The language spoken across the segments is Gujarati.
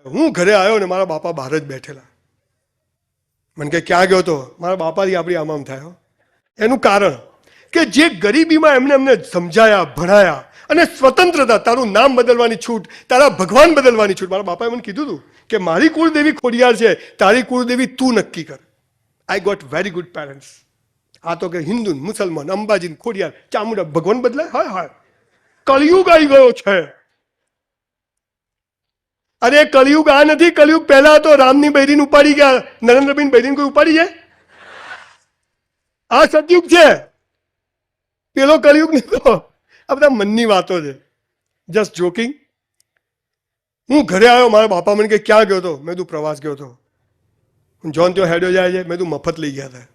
હું ઘરે આવ્યો ને મારા બાપા બહાર જ બેઠેલા. મને કે ક્યાં ગયો તો? મારા બાપાથી આપણી આમ થયો. એનું કારણ કે જે ગરીબીમાં એમને સમજાયા, ભણાયા, અને સ્વતંત્રતા, તારું નામ બદલવાની છૂટ, તારા ભગવાન બદલવાની છૂટ. મારા બાપાએ મને કીધું હતું કે મારી કુળદેવી ખોડિયાર છે, તારી કુળદેવી તું નક્કી કર. I got very good parents. આ તો કે હિન્દુ, મુસલમાન, અંબાજી, ખોડિયાર, ચામુંડા, ભગવાન બદલાય? હા હા, કળિયુગ આવી ગયો છે. અરે કળિયુગ આ નથી, કળિયુગ પહેલા તો રામની બૈરીને ઉપાડી ગયા, નરેન્દ્રભાઈ બૈરીને કોઈ ઉપાડી જાય? આ સતયુગ છે, પેલો કળિયુગ નહીં. આ બધા મનની વાતો છે. Just joking. હું ઘરે આવ્યો, મારા બાપા મને કે ક્યાં ગયો હતો? મેં તું પ્રવાસ ગયો હતો. જોન ત્યાં હેડ્યો જાય છે. મેં તું મફત લઈ ગયા હતા.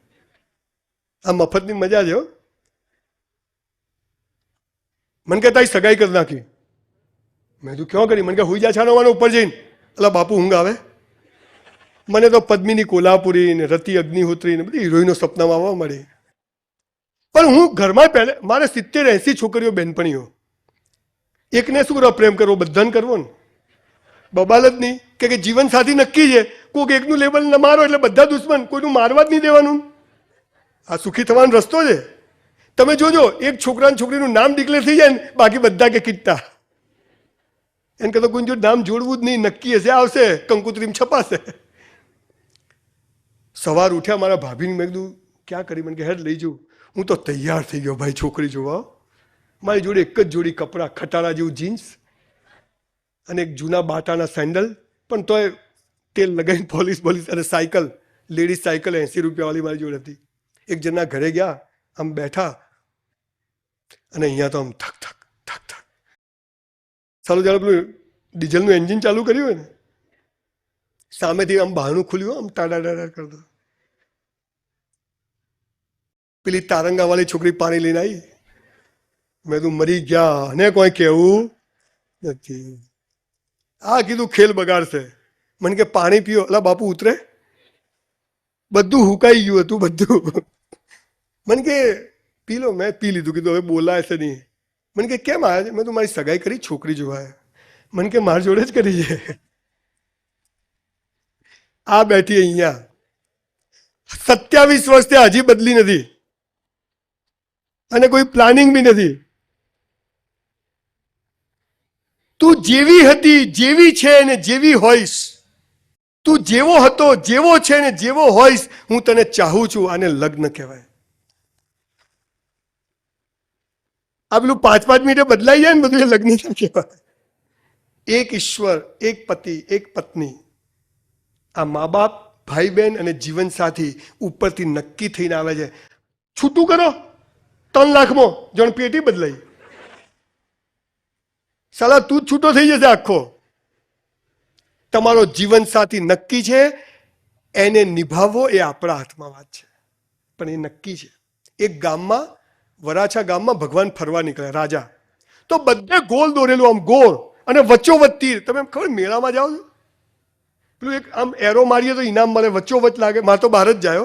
આ મફતની મજા છે. મને કે તારી સગાઈ કરી નાખી. મેં તું ક્યાં કરી? મને કે હુઈ જા છાનોવાનો ઉપર જઈને. એટલે બાપુ ઊંઘ આવે? મને તો પદ્મિની કોલ્હાપુરી ને રતિ અગ્નિહોત્રી ને બધી હિરોઈનો સપનામાં આવવા મળી. પણ હું ઘરમાં પહેલે મારે 70-80 છોકરીઓ બેનપણીઓ, એકને શું કરો પ્રેમ કરવો? બધાને કરવો ને. બબાલ જ નહીં કે જીવન સાથી નક્કી છે, કોઈક એકનું લેબલ ન મારો એટલે બધા દુશ્મન, કોઈનું મારવા જ નહીં દેવાનું. આ સુખી થવાનો રસ્તો છે. તમે જોજો, એક છોકરા છોકરીનું નામ ડિક્લેર થઈ જાય ને, બાકી બધા કે કિટ્ટા. એમ કે તો કોઈ જો નામ જોડવું જ નહીં, નક્કી હશે આવશે, કંકુત્રીમ છપાશે. સવાર ઉઠ્યા, મારા ભાભીને મેં કીધું ક્યાં કરી? મને કે હેડ લઈ જવું. હું તો તૈયાર થઈ ગયો ભાઈ છોકરી જોવા. મારી જોડે એક જ જોડી કપડાં, ખટારા જેવું જીન્સ અને એક જૂના બાટાના સેન્ડલ, પણ તોય તેલ લગાવીને પોલીસ અને સાયકલ, લેડીઝ સાયકલ 80 રૂપિયાવાળી મારી જોડે હતી. એક જણના ઘરે ગયા, આમ બેઠા, અને અહીંયા તો આમ થક થક થક થક. સારું, જ્યારે પેલું ડીઝલનું એન્જિન ચાલુ કર્યું હોય ને, સામેથી આમ બહારનું ખુલ્યું, આમ ટાડા કરતો. પેલી તારંગાવાળી છોકરી પાણી લઈને આવી. મેં તું મરી ગયા, અને કોઈ કહેવું નથી. આ કીધું ખેલ બગાડશે. મને કે પાણી પીઓ. એટલે બાપુ ઉતરે, બધું હુકાઈ ગયું હતું બધું. મને કે પી લો. મેં પી લીધું. કીધું હવે બોલાય છે નહીં. મને કે કેમ આવ્યા છે? મેં તું મારી સગાઈ કરી, છોકરી જોવા. મને કે મારી જોડે જ કરી છે. આ બેઠી અહીંયા 27 વર્ષથી હજી બદલી નથી, અને કોઈ પ્લાનિંગ બી નથી. તું જેવી હતી, જેવી છે ને જેવી હોઈશ, તું જેવો હતો, જેવો છે ને જેવો હોઈશ, હું તને ચાહું છું. આને લગ્ન કહેવાય. આ પેલું 5-5 મિનિટે બદલાઈ જાય ને બધું, એ લગ્ન કહેવાય. એક ઈશ્વર, એક પતિ, એક પત્ની, આ મા બાપ, ભાઈ બહેન અને જીવન સાથી ઉપરથી નક્કી થઈને આવે છે. છૂટું કરો 3 લાખમાં જણ પેટી બદલાઈ. સાલા તું જ છૂટો થઈ જશે આખો. તમારો જીવન સાથી નક્કી છે, એને નિભાવવો એ આપણા હાથમાં વાત છે, પણ એ નક્કી છે. એક ગામમાં, વરાછા ગામમાં ભગવાન ફરવા નીકળ્યા, રાજા. તો બધે ગોળ દોરેલું, આમ ગોળ, અને વચ્ચોવચ્ચ તીર. તમે ખબર મેળામાં જાઓ છો, પેલું એક આમ એરો મારીએ તો ઇનામ મળે, વચ્ચોવચ્ચ લાગે. મારે તો બહાર જ જાય,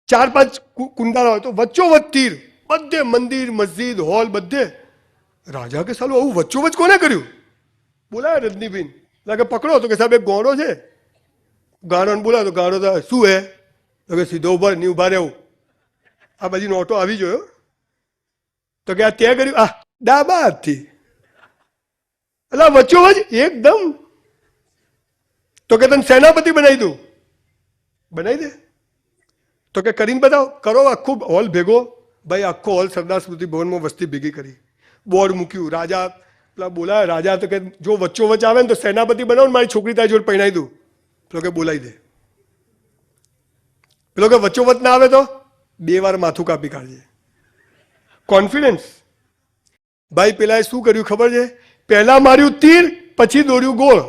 4-5 કુંડાળા હોય તો વચ્ચોવચ્ચ તીર. બધે મંદિર, મસ્જિદ, હોલ, બધે. રાજા કે સાલું આવું વચ્ચોવચ્ચ કોને કર્યું? બોલાય રજનીબેન. લાગે પકડો. તો કે સાહેબ એક ગોળો છે. ગાળોને બોલાવો તો ગાળો તો શું હે? તો કે સીધો ઉભા નહીં, ઉભા રહેવું. આ બધી નોટો આવી જોયો. તો કે આ ત્યાં કર્યું, આ ડાબા હાથથી. એટલે વચ્ચોવચ્ચ એકદમ. તો કે તને સેનાપતિ બનાવી દઉં. બનાવી દે. તો કે કરીને બતાવો. કરો. આખું હોલ ભેગો. ભાઈ આખો હોલ સરદાર સ્મૃતિ ભવનમાં વસ્તી ભેગી કરી, બોર્ડ મૂક્યું. રાજા પેલા બોલાય. રાજા તો કે જો વચ્ચોવચ્ચ આવે ને તો સેનાપતિ બનાવો ને મારી છોકરી તારી જોડે પરણાવી દઉં. પેલો કે બોલાવી દે. પેલો કે વચ્ચોવચ્ચ ના આવે તો 2 વાર માથું કાપી કાઢજે. કોન્ફિડન્સ. ભાઈ પેલાએ શું કર્યું ખબર છે? પહેલા માર્યું તીર, પછી દોર્યું ગોળ.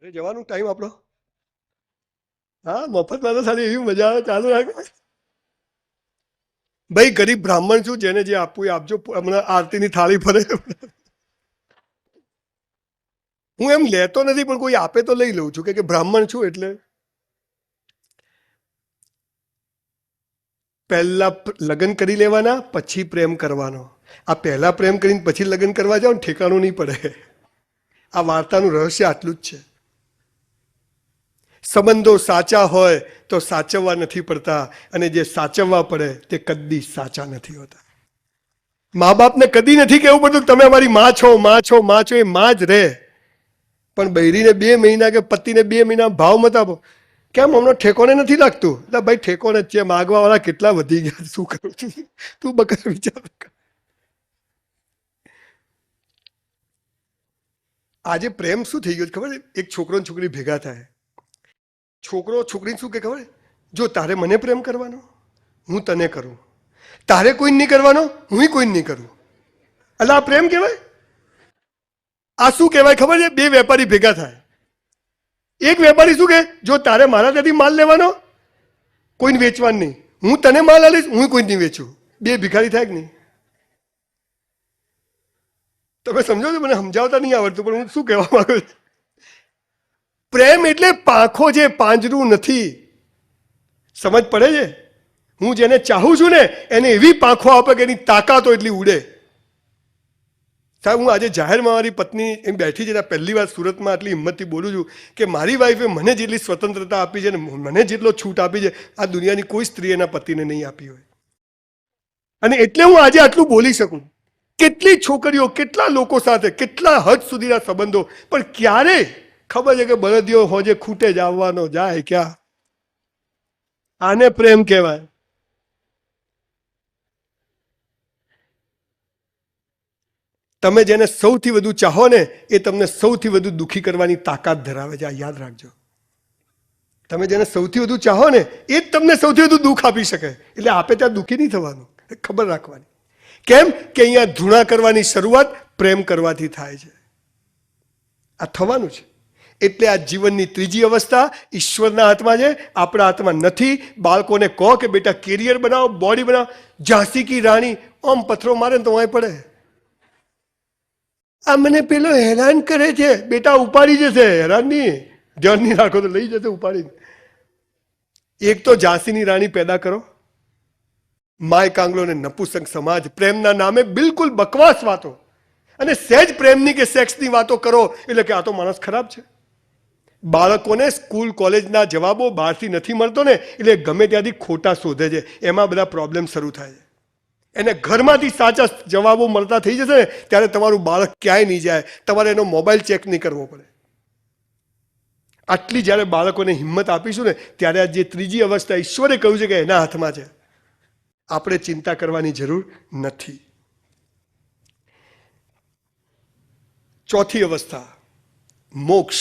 જવાનું ટાઈમ આપણો. હા, મફતમાં તો સારી એવી મજા આવે. ચાલુ રાખો ભાઈ. ગરીબ બ્રાહ્મણ છું, જેને જે આપવું એ આપજો. હમણાં આરતીની થાળી ફરે. હું એમ લેતો નથી, પણ કોઈ આપે તો લઈ લઉં છું કે બ્રાહ્મણ છું એટલે. પહેલા લગ્ન કરી લેવાના, પછી પ્રેમ કરવાનો. આ પહેલા પ્રેમ કરીને પછી લગ્ન કરવા જાઓ ને ઠેકાણું નહીં પડે. આ વાર્તાનું રહસ્ય આટલું જ છે. સંબંધો સાચા હોય તો સાચવવા નથી પડતા, અને જે સાચવવા પડે તે કદી સાચા નથી હોતા. મા બાપને કદી નથી કહેવું પડતું તમે અમારી માં છો, માં છો, માં છો. એ માં જ રહે, પણ બૈરીને 2 મહિના કે પતિને 2 મહિના ભાવ મત આપો. કેમ હમણાં ઠેકોને નથી લાગતું? એટલે ભાઈ ઠેકોને જ છે, માગવા વાળા કેટલા વધી ગયા, શું કરું છું? તું બકર વિચાર. આજે પ્રેમ શું થઈ ગયો ખબર? એક છોકરો ને છોકરી ભેગા થાય, છોકરો છોકરીને શું કે ખબર? જો તારે મને પ્રેમ કરવાનો, હું તને કરું. તારે કોઈ નહીં કરવાનો, હું કોઈ નહીં કરું. એટલે આ પ્રેમ કહેવાય? આ શું કહેવાય ખબર છે? 2 વેપારી ભેગા થાય. એક વેપારી શું કે, જો તારે મારા ત્યાંથી માલ લેવાનો, કોઈને વેચવાનું નહીં, હું તને માલ આલીશ, હું કોઈ નહીં વેચું. 2 ભિખારી થાય કે નહીં? તમે સમજો છો? મને સમજાવતા નહીં આવડતું, પણ હું શું કહેવા માંગુ છું? પ્રેમ એટલે પાંખો છે, પાંજરું નથી. સમજ પડે છે? હું જેને ચાહું છું ને એને એવી પાંખો આપે કે એની તાકાતો એટલી ઉડે. સાહેબ, હું આજે જાહેરમાં મારી પત્ની એમ બેઠી છે, પહેલી વાર સુરતમાં આટલી હિંમતથી બોલું છું કે મારી વાઈફે મને જેટલી સ્વતંત્રતા આપી છે ને મને જેટલો છૂટ આપી છે, આ દુનિયાની કોઈ સ્ત્રી એના પતિને નહીં આપી હોય. અને એટલે હું આજે આટલું બોલી શકું. કેટલી છોકરીઓ, કેટલા લોકો સાથે, કેટલા હદ સુધીના સંબંધો, પણ ક્યારે ખબર છે કે બળદિયો હોજે ખૂટે જ આવવાનો, જાય ક્યાં? આને પ્રેમ કહેવાય. તમે જેને સૌથી વધુ ચાહો ને એ તમને સૌથી વધુ દુઃખી કરવાની તાકાત ધરાવે છે. આ યાદ રાખજો. તમે જેને સૌથી વધુ ચાહો ને એ જ તમને સૌથી વધુ દુઃખ આપી શકે. એટલે આપે ત્યાં દુઃખી નહીં થવાનું, ખબર રાખવાની. કેમ કે અહીંયા ધૂણા કરવાની શરૂઆત પ્રેમ કરવાથી થાય છે. આ થવાનું છે. એટલે આ જીવનની ત્રીજી અવસ્થા ઈશ્વરના હાથમાં છે, આપણા હાથમાં નથી. બાળકોને કહો કે બેટા કેરિયર બનાવો, બોડી બનાવો. ઝાંસી કી રાણી આમ પથ્થરો મારે ને તો વાંય પડે. આ મને પેલો હેરાન કરે છે, બેટા ઉપાડી જશે. હેરાન નહીં, ધ્યાન નહીં રાખો તો લઈ જશે ઉપાડીને. એક તો ઝાંસીની રાણી પેદા કરો. માય કાંગલો ને નપુસંગ સમાજ પ્રેમના નામે બિલકુલ બકવાસ વાતો, અને સહેજ પ્રેમની કે સેક્સની વાતો કરો એટલે કે આ તો માણસ ખરાબ છે. બાળકોને સ્કૂલ કોલેજના જવાબો બહારથી નથી મળતો ને એટલે ગમે ત્યાંથી ખોટા શોધે છે. એમાં બધા પ્રોબ્લેમ શરૂ થાય છે. એને ઘરમાંથી સાચા જવાબો મળતા થઈ જશે ને ત્યારે તમારું બાળક ક્યાંય નહીં જાય. તમારે એનો મોબાઈલ ચેક નહીં કરવો પડે. આટલી જ્યારે બાળકોને હિંમત આપીશું ને ત્યારે આ જે ત્રીજી અવસ્થા ઈશ્વરે કહ્યું છે કે એના હાથમાં છે. આપણે ચિંતા કરવાની જરૂર નથી. ચોથી અવસ્થા મોક્ષ.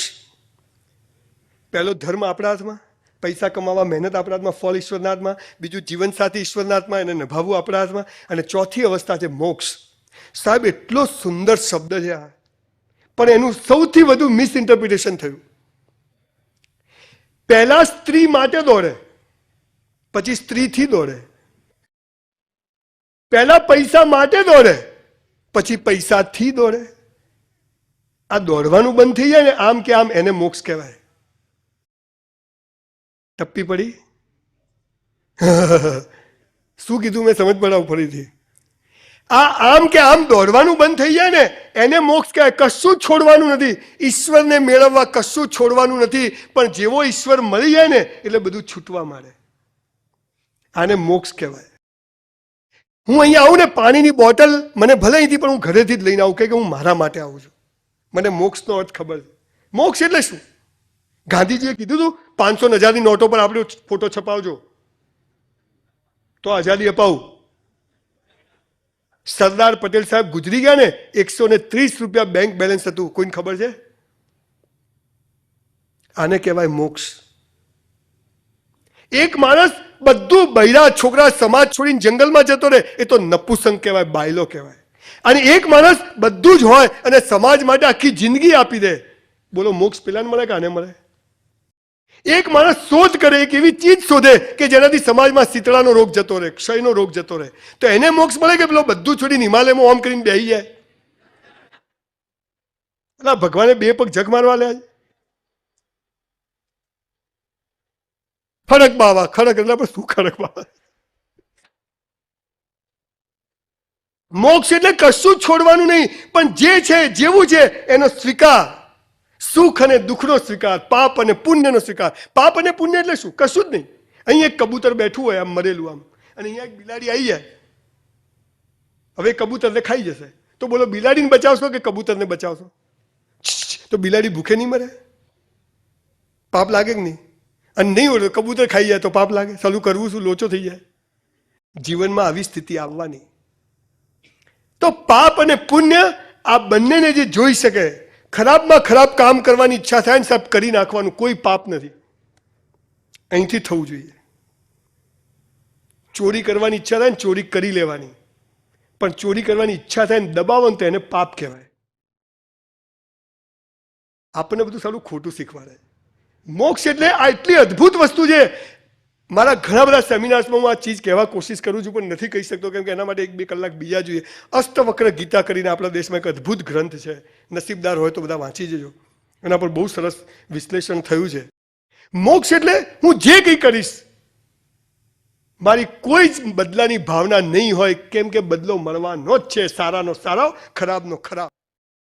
પહેલો ધર્મ આપણા હાથમાં, પૈસા કમાવા મહેનત આપણા હાથમાં, ફળ ઈશ્વરના હાથમાં. બીજું જીવનસાથી ઈશ્વરના હાથમાં, એને નિભાવવું આપણા હાથમાં. અને ચોથી અવસ્થા છે મોક્ષ. સાહેબ, એટલો સુંદર શબ્દ છે આ, પણ એનું સૌથી વધુ મિસઇન્ટરપ્રિટેશન થયું. પહેલા સ્ત્રી માટે દોડે, પછી સ્ત્રીથી દોડે. પહેલા પૈસા માટે દોડે, પછી પૈસાથી દોડે. આ દોડવાનું બંધ થઈ જાય ને આમ કે આમ, એને મોક્ષ કહેવાય. ટપ્પી પડી? શું કીધું મેં? સમજ પડાવું ફરીથી. આ આમ કે આમ દોડવાનું બંધ થઈ જાય ને એને મોક્ષ કહેવાય. કશું છોડવાનું નથી. ઈશ્વરને મેળવવા કશું છોડવાનું નથી, પણ જેવો ઈશ્વર મળી જાય ને એટલે બધું છૂટવા માંડે. આને મોક્ષ કહેવાય. હું અહીંયા આવું ને, પાણીની બોટલ મને ભલે અહીંથી, પણ હું ઘરેથી જ લઈને આવું કે હું મારા માટે આવું છું. મને મોક્ષનો અર્થ ખબર છે. મોક્ષ એટલે શું? ગાંધીજીએ કીધું હતું 500 ને 1000ની નોટો પર આપણો ફોટો છપાવજો તો આઝાદી અપાવું. સરદાર પટેલ સાહેબ ગુજરી ગયા ને, 130 રૂપિયા બેંક બેલેન્સ હતું. કોઈને ખબર છે? આને કહેવાય મોક્ષ. એક માણસ બધું બૈરા છોકરા સમાજ છોડીને જંગલમાં જતો રહે એ તો નપુસંગ કહેવાય, બાયલો કહેવાય. અને એક માણસ બધું જ હોય અને સમાજ માટે આખી જિંદગી આપી દે. બોલો મોક્ષ પેલાને મળે કે આને મળે? એક માણસ શોધ કરે, એક એવી ચીજ શોધે કે જેનાથી સમાજમાં શીતળાનો રોગ જતો રહે, ક્ષયનો રોગ જતો રહે, તો એને મોક્ષ મળે કે પેલો બધું છોડીને હિમાલયમાં ઓમ કરીને બેસી જાય? અલા ભગવાને બે પગ જગ મારવા લ્યા છે. ખડક બાવા, ખડક એટલે પણ શું ખડક બાવા? મોક્ષ એટલે કશું જ છોડવાનું નહીં, પણ જે છે જેવું છે એનો સ્વીકાર, સુખ અને દુઃખનો સ્વીકાર, પાપ અને પુણ્યનો સ્વીકાર. પાપ અને પુણ્ય એટલે શું? કશું જ નહીં. અહીં એક કબૂતર બેઠું હોય આમ મરેલું આમ, અને અહીંયા એક બિલાડી આવી જાય, હવે કબૂતરને ખાઈ જશે, તો બોલો બિલાડીને બચાવશો કે કબૂતરને બચાવશો? તો બિલાડી ભૂખે નહીં મરે? પાપ લાગે કે નહીં? અને નહીં હોય તો કબૂતર ખાઈ જાય તો પાપ લાગે? ચાલુ કરવું શું? લોચો થઈ જાય. જીવનમાં આવી સ્થિતિ આવવાની. તો પાપ અને પુણ્ય આ બંનેને જે જોઈ શકે, ખરાબમાં ખરાબ કામ કરવાની ઈચ્છા થાય ને સાહેબ કરી નાખવાનું, કોઈ પાપ નથી. અહીંથી થવું જોઈએ. ચોરી કરવાની ઈચ્છા થાય ને ચોરી કરી લેવાની, પણ ચોરી કરવાની ઈચ્છા થાય ને દબાવો તો એને પાપ કહેવાય. આપણને બધું સારું ખોટું શીખવાડે. મોક્ષ એટલે આ એટલી અદ્ભુત વસ્તુ છે. મારા ઘણા બધા સેમિનાર્સમાં હું આ ચીજ કહેવા કોશિશ કરું છું, પણ નથી કહી શકતો, કેમ કે એના માટે 1-2 કલાક બીજા જોઈએ. અષ્ટવક્ર ગીતા કરીને આપણા દેશમાં એક અદ્ભુત ગ્રંથ છે, નસીબદાર હોય તો બધા વાંચી જજો. એના પર બહુ સરસ વિશ્લેષણ થયું છે. મોક્ષ એટલે હું જે કંઈ કરીશ મારી કોઈ જ બદલાની ભાવના નહીં હોય, કેમ કે બદલો મળવાનો જ છે. સારાનો સારો, ખરાબનો ખરાબ.